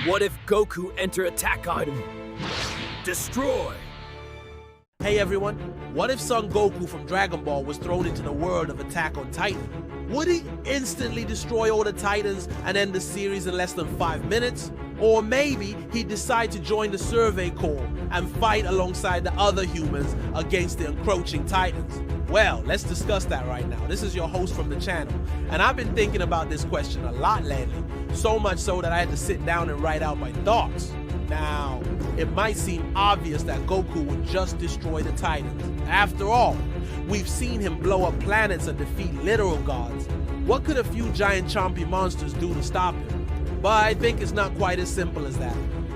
What if Goku enter attack item? Destroy! Hey everyone, what if Son Goku from Dragon Ball was thrown into the world of Attack on Titan? Would he instantly destroy all the Titans and end the series in less than 5 minutes? Or maybe he'd decide to join the Survey Corps and fight alongside the other humans against the encroaching Titans? Well, let's discuss that right now. This is your host from the channel, and I've been thinking about this question a lot lately, so much so that I had to sit down and write out my thoughts. Now, it might seem obvious that Goku would just destroy the Titans. After all, we've seen him blow up planets and defeat literal gods. What could a few giant chompy monsters do to stop him? But I think it's not quite as simple as that.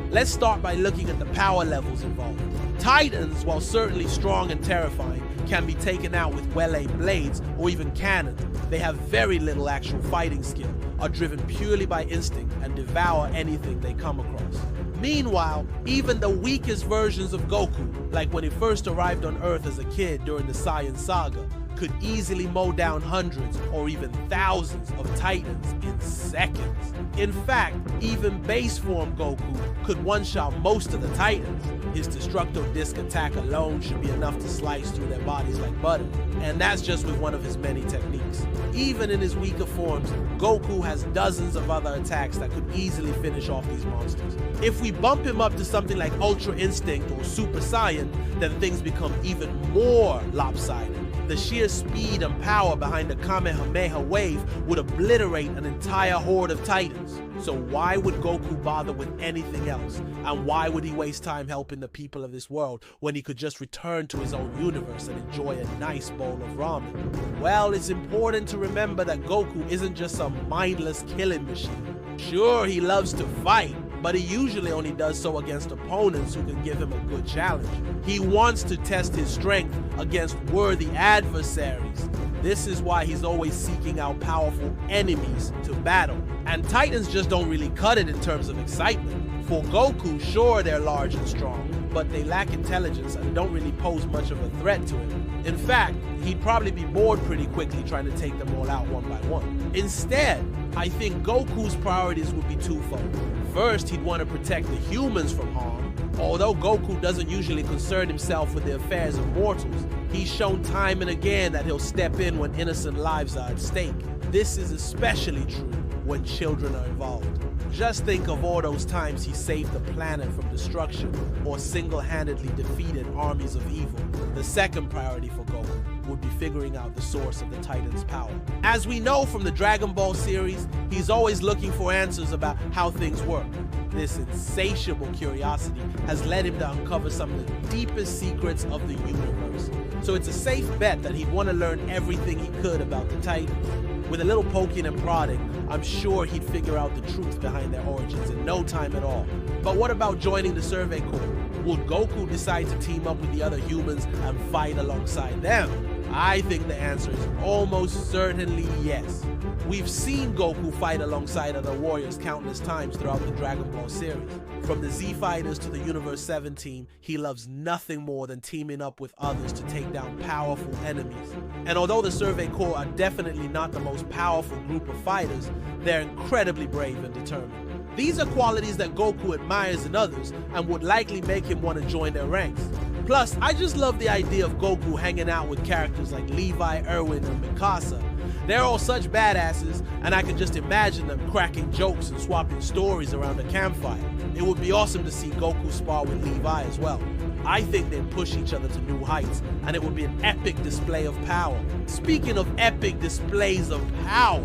Let's start by looking at the power levels involved. Titans, while certainly strong and terrifying, can be taken out with well-aimed blades or even cannons. They have very little actual fighting skill, are driven purely by instinct, and devour anything they come across. Meanwhile, even the weakest versions of Goku, like when he first arrived on Earth as a kid during the Saiyan Saga, could easily mow down hundreds or even thousands of Titans in seconds. In fact, even base form Goku could one-shot most of the Titans. His Destructo Disc attack alone should be enough to slice through their bodies like butter, and that's just with one of his many techniques. Even in his weaker forms, Goku has dozens of other attacks that could easily finish off these monsters. If we bump him up to something like Ultra Instinct or Super Saiyan, then things become even more lopsided. The sheer speed and power behind the Kamehameha wave would obliterate an entire horde of Titans. So why would Goku bother with anything else? And why would he waste time helping the people of this world when he could just return to his own universe and enjoy a nice bowl of ramen? Well, it's important to remember that Goku isn't just some mindless killing machine. Sure, he loves to fight, but he usually only does so against opponents who can give him a good challenge. He wants to test his strength against worthy adversaries. This is why he's always seeking out powerful enemies to battle. And Titans just don't really cut it in terms of excitement. For Goku, sure, they're large and strong, but they lack intelligence and don't really pose much of a threat to him. In fact, he'd probably be bored pretty quickly trying to take them all out one by one. Instead, I think Goku's priorities would be twofold. First, he'd want to protect the humans from harm. Although Goku doesn't usually concern himself with the affairs of mortals, he's shown time and again that he'll step in when innocent lives are at stake. This is especially true when children are involved. Just think of all those times he saved the planet from destruction or single-handedly defeated armies of evil. The second priority for Goku would be figuring out the source of the Titans' power. As we know from the Dragon Ball series, he's always looking for answers about how things work. This insatiable curiosity has led him to uncover some of the deepest secrets of the universe. So it's a safe bet that he'd want to learn everything he could about the Titans. With a little poking and prodding, I'm sure he'd figure out the truth behind their origins in no time at all. But what about joining the Survey Corps? Would Goku decide to team up with the other humans and fight alongside them? I think the answer is almost certainly yes. We've seen Goku fight alongside other warriors countless times throughout the Dragon Ball series. From the Z Fighters to the Universe 7 team, he loves nothing more than teaming up with others to take down powerful enemies. And although the Survey Corps are definitely not the most powerful group of fighters, they're incredibly brave and determined. These are qualities that Goku admires in others and would likely make him want to join their ranks. Plus, I just love the idea of Goku hanging out with characters like Levi, Eren, and Mikasa. They're all such badasses, and I can just imagine them cracking jokes and swapping stories around a campfire. It would be awesome to see Goku spar with Levi as well. I think they'd push each other to new heights, and it would be an epic display of power. Speaking of epic displays of power,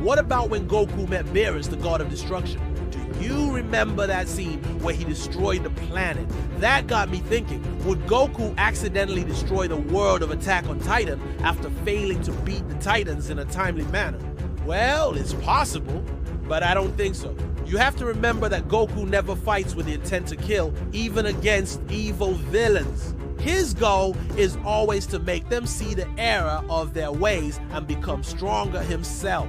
what about when Goku met Beerus, the god of destruction? Do you remember that scene where he destroyed the planet? That got me thinking, would Goku accidentally destroy the world of Attack on Titan after failing to beat the Titans in a timely manner? Well, it's possible, but I don't think so. You have to remember that Goku never fights with the intent to kill, even against evil villains. His goal is always to make them see the error of their ways and become stronger himself.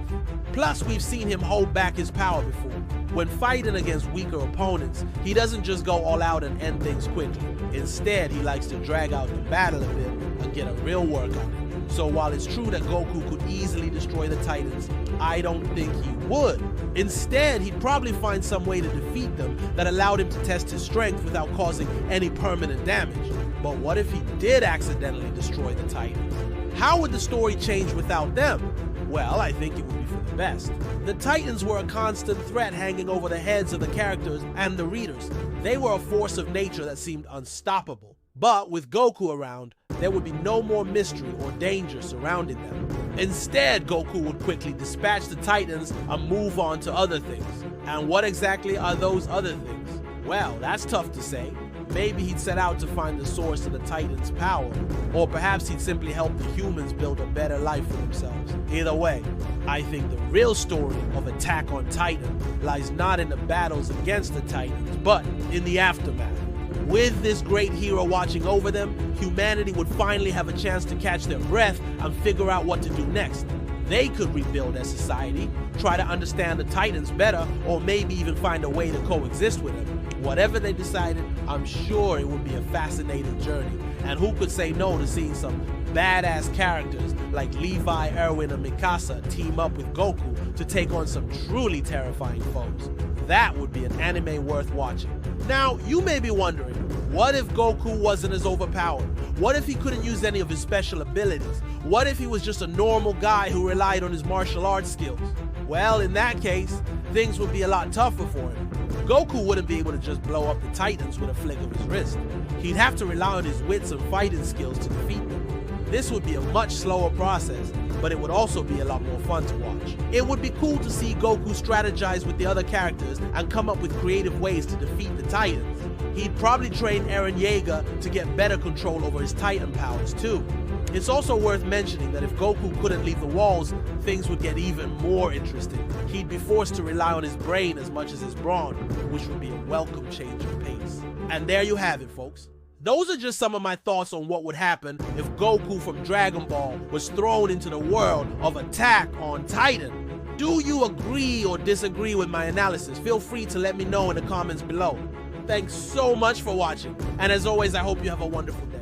Plus, we've seen him hold back his power before. When fighting against weaker opponents, he doesn't just go all out and end things quickly. Instead, he likes to drag out the battle a bit and get a real workout in. So while it's true that Goku could easily destroy the Titans, I don't think he would. Instead, he'd probably find some way to defeat them that allowed him to test his strength without causing any permanent damage. But what if he did accidentally destroy the Titans? How would the story change without them? Well, I think it would be for the best. The Titans were a constant threat hanging over the heads of the characters and the readers. They were a force of nature that seemed unstoppable. But with Goku around, there would be no more mystery or danger surrounding them. Instead, Goku would quickly dispatch the Titans and move on to other things. And what exactly are those other things? Well, that's tough to say. Maybe he'd set out to find the source of the Titans' power, or perhaps he'd simply help the humans build a better life for themselves. Either way, I think the real story of Attack on Titan lies not in the battles against the Titans, but in the aftermath. With this great hero watching over them, humanity would finally have a chance to catch their breath and figure out what to do next. They could rebuild their society, try to understand the Titans better, or maybe even find a way to coexist with them. Whatever they decided, I'm sure it would be a fascinating journey. And who could say no to seeing some badass characters like Levi, Eren, and Mikasa team up with Goku to take on some truly terrifying foes? That would be an anime worth watching. Now, you may be wondering, what if Goku wasn't as overpowered? What if he couldn't use any of his special abilities? What if he was just a normal guy who relied on his martial arts skills? Well, in that case, things would be a lot tougher for him. Goku wouldn't be able to just blow up the Titans with a flick of his wrist. He'd have to rely on his wits and fighting skills to defeat them. This would be a much slower process, but it would also be a lot more fun to watch. It would be cool to see Goku strategize with the other characters and come up with creative ways to defeat the Titans. He'd probably train Eren Yeager to get better control over his Titan powers too. It's also worth mentioning that if Goku couldn't leave the walls, things would get even more interesting. He'd be forced to rely on his brain as much as his brawn, which would be a welcome change of pace. And there you have it, folks. Those are just some of my thoughts on what would happen if Goku from Dragon Ball was thrown into the world of Attack on Titan. Do you agree or disagree with my analysis? Feel free to let me know in the comments below. Thanks so much for watching, and as always, I hope you have a wonderful day.